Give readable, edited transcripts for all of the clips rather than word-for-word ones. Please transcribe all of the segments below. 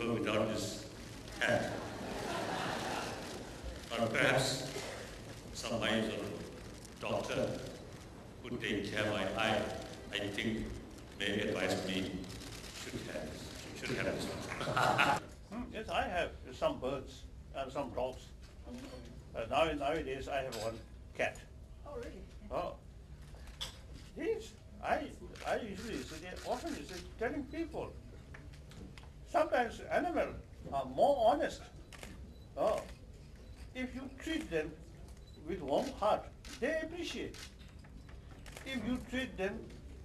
go without this hat. Or perhaps some wise or doctor who take care of my eye, I think may advise me should have this one. Yes, I have some birds and some dogs. Nowadays I have one cat. Oh, really? Oh. Yes, I usually often telling people, sometimes animals are more honest. Oh. If you treat them with warm heart, they appreciate. If you treat them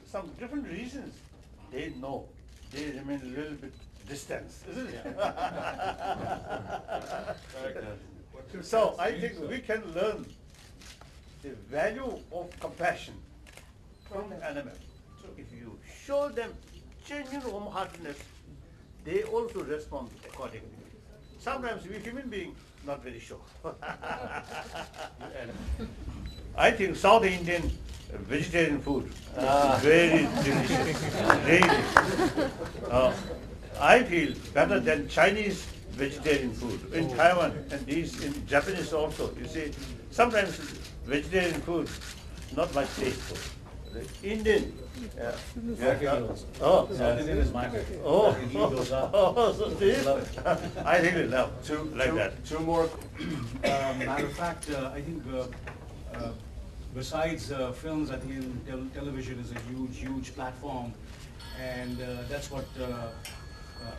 some different reasons, they know. They remain a little bit distant, isn't it? So I think we can learn the value of compassion from animals. So if you show them genuine warm-heartedness, they also respond accordingly. Sometimes we human beings not very sure. I think South Indian vegetarian food is very delicious, really. I feel better than Chinese vegetarian food in Taiwan and these in Japanese also. You see, sometimes vegetarian food not much tasteful. The Indian, South Indian is my favorite. I really love like that. Two more. Matter of fact, I think besides films, I think television is a huge platform, and that's what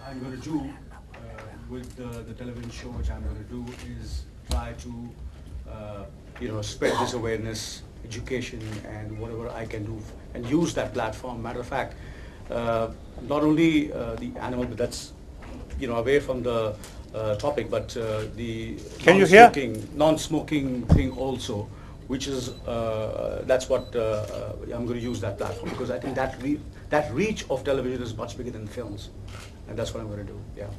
I'm going to do with the television show, which I'm going to do is try to spread this awareness, education, and whatever I can do, and use that platform. Matter of fact, not only the animal, but that's away from the topic, but the non-smoking thing also, which is that's what I'm going to use that platform, because I think that reach of television is much bigger than films, and that's what I'm going to do. Yeah.